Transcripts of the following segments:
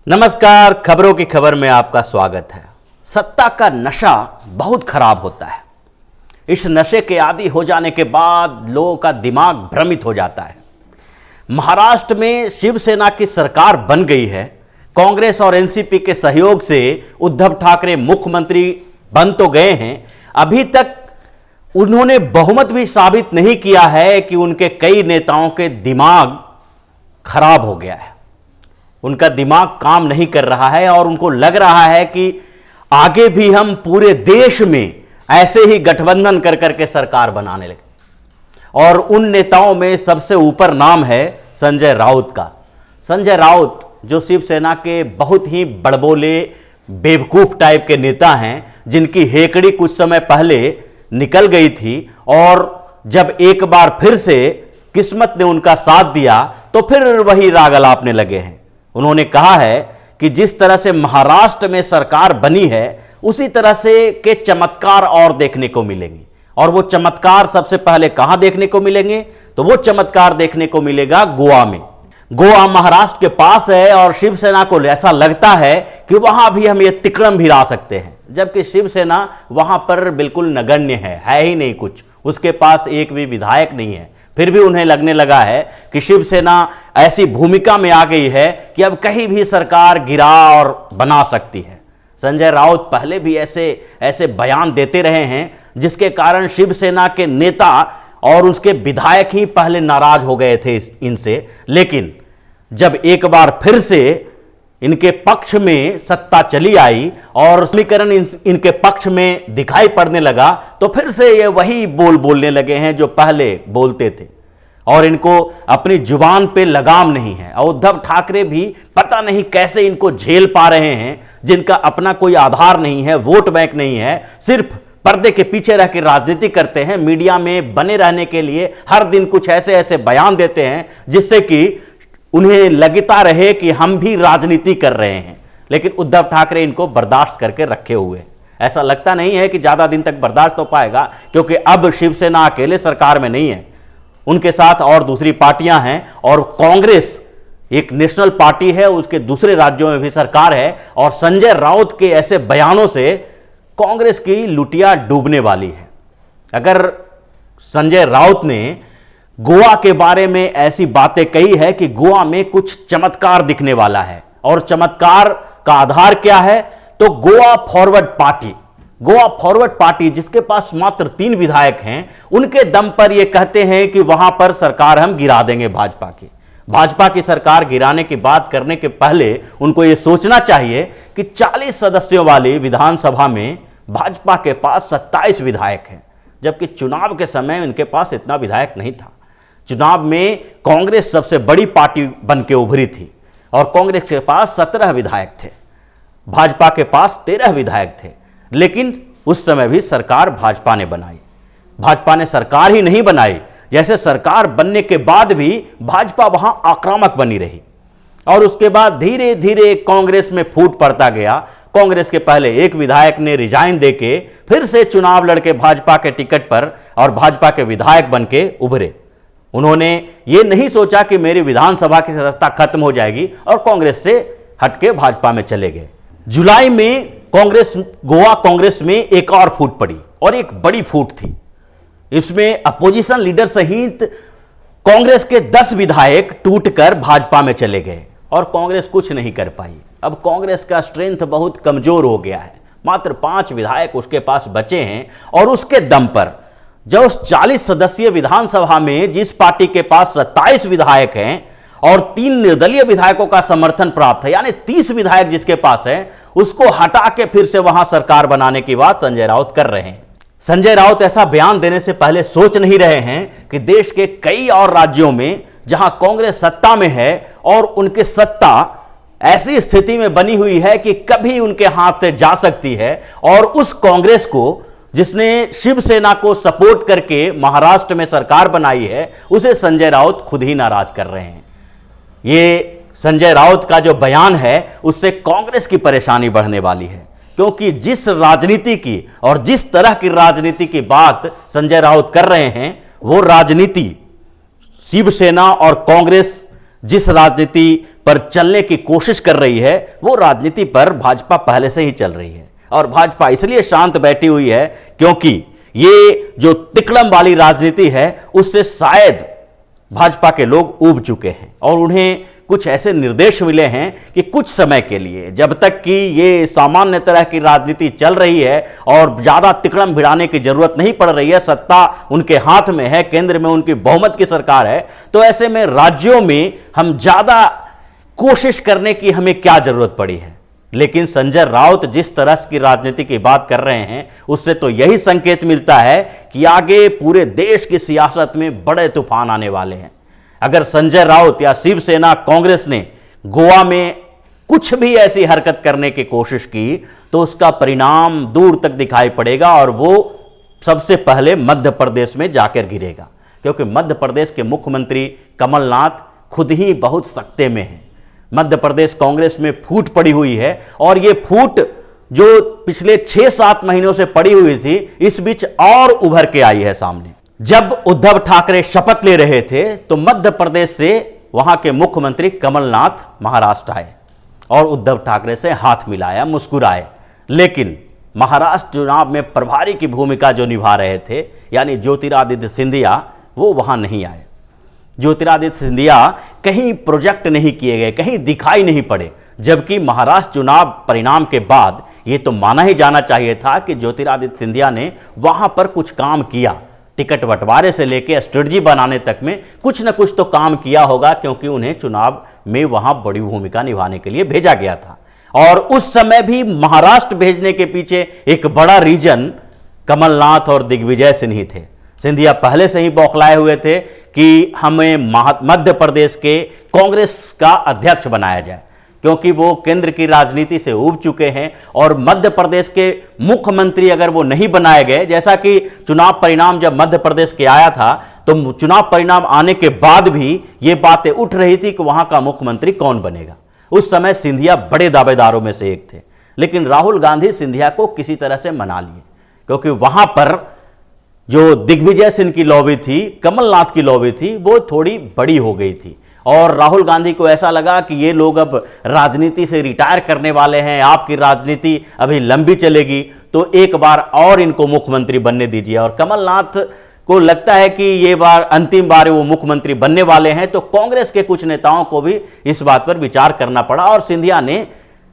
नमस्कार, खबरों की खबर में आपका स्वागत है। सत्ता का नशा बहुत खराब होता है। इस नशे के आदी हो जाने के बाद लोगों का दिमाग भ्रमित हो जाता है। महाराष्ट्र में शिवसेना की सरकार बन गई है। कांग्रेस और एनसीपी के सहयोग से उद्धव ठाकरे मुख्यमंत्री बन तो गए हैं, अभी तक उन्होंने बहुमत भी साबित नहीं किया है कि उनके कई नेताओं के दिमाग खराब हो गया है। उनका दिमाग काम नहीं कर रहा है और उनको लग रहा है कि आगे भी हम पूरे देश में ऐसे ही गठबंधन कर करके सरकार बनाने लगे। और उन नेताओं में सबसे ऊपर नाम है संजय राउत का। संजय राउत जो शिवसेना के बहुत ही बड़बोले बेवकूफ टाइप के नेता हैं, जिनकी हेकड़ी कुछ समय पहले निकल गई थी और जब एक बार फिर से किस्मत ने उनका साथ दिया तो फिर वही राग अलापने लगे हैं। उन्होंने कहा है कि जिस तरह से महाराष्ट्र में सरकार बनी है उसी तरह से के चमत्कार और देखने को मिलेंगे। और वो चमत्कार सबसे पहले कहां देखने को मिलेंगे? तो वो चमत्कार देखने को मिलेगा गोवा में। गोवा महाराष्ट्र के पास है और शिवसेना को ऐसा लगता है कि वहां भी हम ये तिकड़म भिरा सकते हैं, जबकि शिवसेना वहां पर बिल्कुल नगण्य है ही नहीं कुछ। उसके पास एक भी विधायक नहीं है। फिर भी उन्हें लगने लगा है कि शिवसेना ऐसी भूमिका में आ गई है कि अब कहीं भी सरकार गिरा और बना सकती है। संजय राउत पहले भी ऐसे बयान देते रहे हैं जिसके कारण शिवसेना के नेता और उसके विधायक ही पहले नाराज हो गए थे इनसे। लेकिन जब एक बार फिर से इनके पक्ष में सत्ता चली आई और समीकरण इनके पक्ष में दिखाई पड़ने लगा तो फिर से ये वही बोलने लगे हैं जो पहले बोलते थे और इनको अपनी जुबान पे लगाम नहीं है। और उद्धव ठाकरे भी पता नहीं कैसे इनको झेल पा रहे हैं, जिनका अपना कोई आधार नहीं है, वोट बैंक नहीं है, सिर्फ पर्दे के पीछे रह के राजनीति करते हैं। मीडिया में बने रहने के लिए हर दिन कुछ ऐसे बयान देते हैं जिससे कि उन्हें लगता रहे कि हम भी राजनीति कर रहे हैं। लेकिन उद्धव ठाकरे इनको बर्दाश्त करके रखे हुए हैं। ऐसा लगता नहीं है कि ज्यादा दिन तक बर्दाश्त हो पाएगा, क्योंकि अब शिवसेना अकेले सरकार में नहीं है, उनके साथ और दूसरी पार्टियां हैं और कांग्रेस एक नेशनल पार्टी है, उसके दूसरे राज्यों में भी सरकार है। और संजय राउत के ऐसे बयानों से कांग्रेस की लुटिया डूबने वाली है। अगर संजय राउत ने गोवा के बारे में ऐसी बातें कही है कि गोवा में कुछ चमत्कार दिखने वाला है, और चमत्कार का आधार क्या है? तो गोवा फॉरवर्ड पार्टी जिसके पास मात्र 3 विधायक हैं, उनके दम पर यह कहते हैं कि वहां पर सरकार हम गिरा देंगे भाजपा की सरकार गिराने की बात करने के पहले उनको यह सोचना चाहिए कि 40 सदस्यों वाली विधानसभा में भाजपा के पास 27 विधायक हैं, जबकि चुनाव के समय उनके पास इतना विधायक नहीं था। चुनाव में कांग्रेस सबसे बड़ी पार्टी बन के उभरी थी और कांग्रेस के पास 17 विधायक थे, भाजपा के पास 13 विधायक थे। लेकिन उस समय भी सरकार भाजपा ने बनाई। भाजपा ने सरकार ही नहीं बनाई, जैसे सरकार बनने के बाद भी भाजपा वहां आक्रामक बनी रही और उसके बाद धीरे धीरे कांग्रेस में फूट पड़ता गया। कांग्रेस के पहले एक विधायक ने रिजाइन देके फिर से चुनाव लड़के भाजपा के टिकट पर और भाजपा के विधायक बन के उभरे। उन्होंने ये नहीं सोचा कि मेरी विधानसभा की सदस्यता खत्म हो जाएगी और कांग्रेस से हटके भाजपा में चले गए। जुलाई में गोवा कांग्रेस में एक और फूट पड़ी और एक बड़ी फूट थी। इसमें अपोजिशन लीडर सहित कांग्रेस के 10 विधायक टूटकर भाजपा में चले गए और कांग्रेस कुछ नहीं कर पाई। अब कांग्रेस का स्ट्रेंथ बहुत कमजोर हो गया है, मात्र 5 विधायक उसके पास बचे हैं और उसके दम पर जो 40 सदस्यीय विधानसभा में जिस पार्टी के पास 27 विधायक हैं और 3 निर्दलीय विधायकों का समर्थन प्राप्त है, यानी 30 विधायक जिसके पास है, उसको हटा के फिर से वहां सरकार बनाने की बात संजय राउत कर रहे हैं। संजय राउत ऐसा बयान देने से पहले सोच नहीं रहे हैं कि देश के कई और राज्यों में जहां कांग्रेस सत्ता में है और उनकी सत्ता ऐसी स्थिति में बनी हुई है कि कभी उनके हाथ से जा सकती है, और उस कांग्रेस को जिसने शिवसेना को सपोर्ट करके महाराष्ट्र में सरकार बनाई है, उसे संजय राउत खुद ही नाराज कर रहे हैं। ये संजय राउत का जो बयान है उससे कांग्रेस की परेशानी बढ़ने वाली है, क्योंकि जिस राजनीति की और जिस तरह की राजनीति की बात संजय राउत कर रहे हैं, वो राजनीति शिवसेना और कांग्रेस जिस राजनीति पर चलने की कोशिश कर रही है, वो राजनीति पर भाजपा पहले से ही चल रही है। और भाजपा इसलिए शांत बैठी हुई है क्योंकि ये जो तिकड़म वाली राजनीति है उससे शायद भाजपा के लोग ऊब चुके हैं और उन्हें कुछ ऐसे निर्देश मिले हैं कि कुछ समय के लिए, जब तक कि ये सामान्य तरह की राजनीति चल रही है और ज़्यादा तिकड़म भिड़ाने की जरूरत नहीं पड़ रही है, सत्ता उनके हाथ में है, केंद्र में उनकी बहुमत की सरकार है, तो ऐसे में राज्यों में हम ज़्यादा कोशिश करने की हमें क्या जरूरत पड़ी है। लेकिन संजय राउत जिस तरह की राजनीति की बात कर रहे हैं उससे तो यही संकेत मिलता है कि आगे पूरे देश की सियासत में बड़े तूफान आने वाले हैं। अगर संजय राउत या शिवसेना कांग्रेस ने गोवा में कुछ भी ऐसी हरकत करने की कोशिश की तो उसका परिणाम दूर तक दिखाई पड़ेगा और वो सबसे पहले मध्य प्रदेश में जाकर गिरेगा, क्योंकि मध्य प्रदेश के मुख्यमंत्री कमलनाथ खुद ही बहुत सख्ते में हैं। मध्य प्रदेश कांग्रेस में फूट पड़ी हुई है और ये फूट जो पिछले 6-7 महीनों से पड़ी हुई थी इस बीच और उभर के आई है सामने। जब उद्धव ठाकरे शपथ ले रहे थे तो मध्य प्रदेश से वहां के मुख्यमंत्री कमलनाथ महाराष्ट्र आए और उद्धव ठाकरे से हाथ मिलाया, मुस्कुराए। लेकिन महाराष्ट्र चुनाव में प्रभारी की भूमिका जो निभा रहे थे यानी ज्योतिरादित्य सिंधिया, वो वहां नहीं आए। ज्योतिरादित्य सिंधिया कहीं प्रोजेक्ट नहीं किए गए, कहीं दिखाई नहीं पड़े, जबकि महाराष्ट्र चुनाव परिणाम के बाद ये तो माना ही जाना चाहिए था कि ज्योतिरादित्य सिंधिया ने वहां पर कुछ काम किया। टिकट बंटवारे से लेकर स्ट्रेटजी बनाने तक में कुछ न कुछ तो काम किया होगा, क्योंकि उन्हें चुनाव में वहां बड़ी भूमिका निभाने के लिए भेजा गया था। और उस समय भी महाराष्ट्र भेजने के पीछे एक बड़ा रीजन कमलनाथ और दिग्विजय सिंह ही थे। सिंधिया पहले से ही बौखलाए हुए थे कि हमें मध्य प्रदेश के कांग्रेस का अध्यक्ष बनाया जाए, क्योंकि वो केंद्र की राजनीति से ऊब चुके हैं और मध्य प्रदेश के मुख्यमंत्री अगर वो नहीं बनाए गए, जैसा कि चुनाव परिणाम जब मध्य प्रदेश के आया था तो चुनाव परिणाम आने के बाद भी ये बातें उठ रही थी कि वहां का मुख्यमंत्री कौन बनेगा। उस समय सिंधिया बड़े दावेदारों में से एक थे, लेकिन राहुल गांधी सिंधिया को किसी तरह से मना लिए, क्योंकि वहां पर जो दिग्विजय सिंह की लॉबी थी, कमलनाथ की लॉबी थी, वो थोड़ी बड़ी हो गई थी और राहुल गांधी को ऐसा लगा कि ये लोग अब राजनीति से रिटायर करने वाले हैं, आपकी राजनीति अभी लंबी चलेगी, तो एक बार और इनको मुख्यमंत्री बनने दीजिए। और कमलनाथ को लगता है कि ये बार अंतिम बार वो मुख्यमंत्री बनने वाले हैं, तो कांग्रेस के कुछ नेताओं को भी इस बात पर विचार करना पड़ा और सिंधिया ने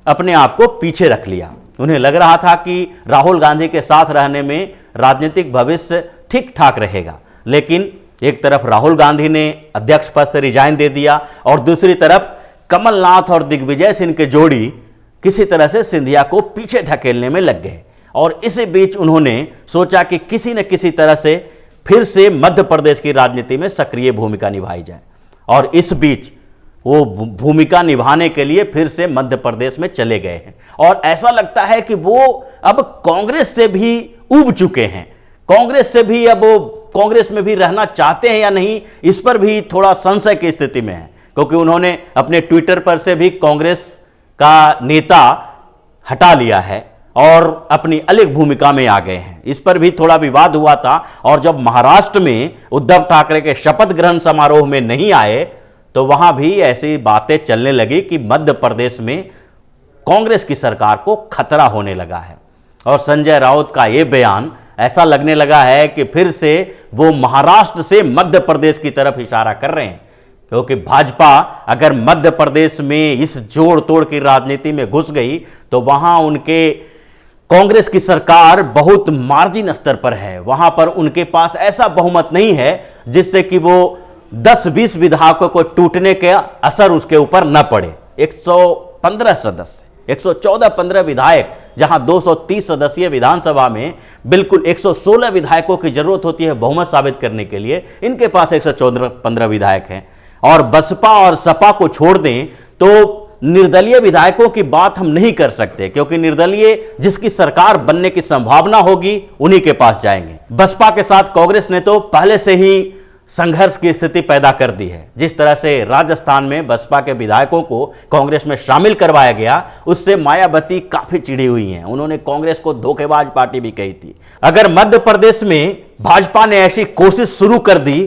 अपने आप को पीछे रख लिया। उन्हें लग रहा था कि राहुल गांधी के साथ रहने में राजनीतिक भविष्य ठीक ठाक रहेगा, लेकिन एक तरफ राहुल गांधी ने अध्यक्ष पद से रिजाइन दे दिया और दूसरी तरफ कमलनाथ और दिग्विजय सिंह के जोड़ी किसी तरह से सिंधिया को पीछे धकेलने में लग गए। और इसी बीच उन्होंने सोचा कि किसी न किसी तरह से फिर से मध्य प्रदेश की राजनीति में सक्रिय भूमिका निभाई जाए, और इस बीच वो भूमिका निभाने के लिए फिर से मध्य प्रदेश में चले गए हैं। और ऐसा लगता है कि वो अब कांग्रेस से भी ऊब चुके हैं, कांग्रेस से भी अब वो कांग्रेस में भी रहना चाहते हैं या नहीं, इस पर भी थोड़ा संशय की स्थिति में है, क्योंकि उन्होंने अपने ट्विटर पर से भी कांग्रेस का नेता हटा लिया है और अपनी अलग भूमिका में आ गए हैं। इस पर भी थोड़ा विवाद हुआ था और जब महाराष्ट्र में उद्धव ठाकरे के शपथ ग्रहण समारोह में नहीं आए तो वहां भी ऐसी बातें चलने लगी कि मध्य प्रदेश में कांग्रेस की सरकार को खतरा होने लगा है। और संजय राउत का यह बयान ऐसा लगने लगा है कि फिर से वो महाराष्ट्र से मध्य प्रदेश की तरफ इशारा कर रहे हैं, क्योंकि भाजपा अगर मध्य प्रदेश में इस जोड़ तोड़ की राजनीति में घुस गई तो वहां उनके कांग्रेस की सरकार बहुत मार्जिन स्तर पर है। वहां पर उनके पास ऐसा बहुमत नहीं है जिससे कि वो 10-20 विधायकों को टूटने के असर उसके ऊपर न पड़े। 115 सदस्य, 114-15 विधायक, जहां 230 सदस्यीय विधानसभा में बिल्कुल 116 विधायकों की जरूरत होती है बहुमत साबित करने के लिए, इनके पास 114-15 विधायक हैं। और बसपा और सपा को छोड़ दें तो निर्दलीय विधायकों की बात हम नहीं कर सकते, क्योंकि निर्दलीय जिसकी सरकार बनने की संभावना होगी उन्हीं के पास जाएंगे। बसपा के साथ कांग्रेस ने तो पहले से ही संघर्ष की स्थिति पैदा कर दी है। जिस तरह से राजस्थान में बसपा के विधायकों को कांग्रेस में शामिल करवाया गया, उससे मायावती काफी चिढ़ी हुई हैं। उन्होंने कांग्रेस को धोखेबाज पार्टी भी कही थी। अगर मध्य प्रदेश में भाजपा ने ऐसी कोशिश शुरू कर दी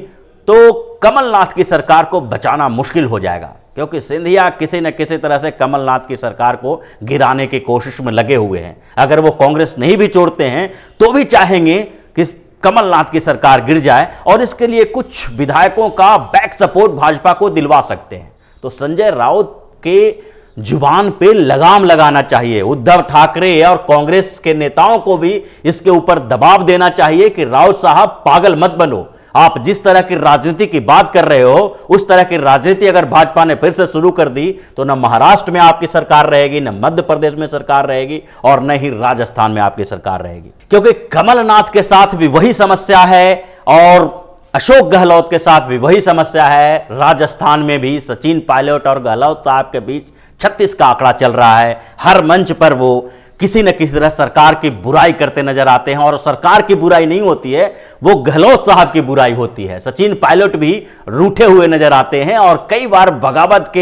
तो कमलनाथ की सरकार को बचाना मुश्किल हो जाएगा, क्योंकि सिंधिया किसी न किसी तरह से कमलनाथ की सरकार को गिराने की कोशिश में लगे हुए हैं। अगर वो कांग्रेस नहीं भी छोड़ते हैं तो भी चाहेंगे कि कमलनाथ की सरकार गिर जाए, और इसके लिए कुछ विधायकों का बैक सपोर्ट भाजपा को दिलवा सकते हैं। तो संजय राउत के जुबान पे लगाम लगाना चाहिए। उद्धव ठाकरे और कांग्रेस के नेताओं को भी इसके ऊपर दबाव देना चाहिए कि राउत साहब पागल मत बनो। आप जिस तरह की राजनीति की बात कर रहे हो, उस तरह की राजनीति अगर भाजपा ने फिर से शुरू कर दी तो न महाराष्ट्र में आपकी सरकार रहेगी, न मध्य प्रदेश में सरकार रहेगी, और न ही राजस्थान में आपकी सरकार रहेगी। क्योंकि कमलनाथ के साथ भी वही समस्या है और अशोक गहलोत के साथ भी वही समस्या है। राजस्थान में भी सचिन पायलट और गहलोत साहब के बीच 36 का आंकड़ा चल रहा है। हर मंच पर वो किसी न किसी तरह सरकार की बुराई करते नजर आते हैं, और सरकार की बुराई नहीं होती है, वो गहलोत साहब की बुराई होती है। सचिन पायलट भी रूठे हुए नजर आते हैं और कई बार बगावत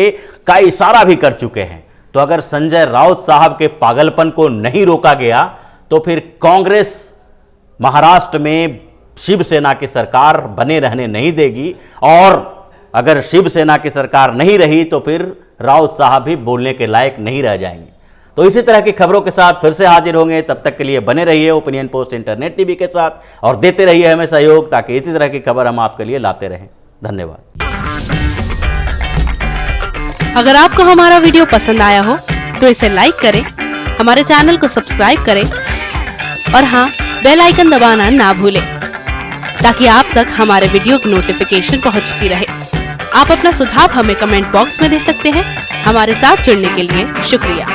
का इशारा भी कर चुके हैं। तो अगर संजय राउत साहब के पागलपन को नहीं रोका गया तो फिर कांग्रेस महाराष्ट्र में शिवसेना की सरकार बने रहने नहीं देगी, और अगर शिवसेना की सरकार नहीं रही तो फिर राउत साहब भी बोलने के लायक नहीं रह जाएंगे। तो इसी तरह की खबरों के साथ फिर से हाजिर होंगे। तब तक के लिए बने रहिए ओपिनियन पोस्ट इंटरनेट टीवी के साथ और देते रहिए हमें सहयोग, ताकि इसी तरह की खबर हम आपके लिए लाते रहें। धन्यवाद। अगर आपको हमारा वीडियो पसंद आया हो तो इसे लाइक करें, हमारे चैनल को सब्सक्राइब करें और हाँ, बेल आइकन दबाना ना भूलें, ताकि आप तक हमारे वीडियो की नोटिफिकेशन पहुंचती रहे। आप अपना सुझाव हमें कमेंट बॉक्स में दे सकते हैं। हमारे साथ जुड़ने के लिए शुक्रिया।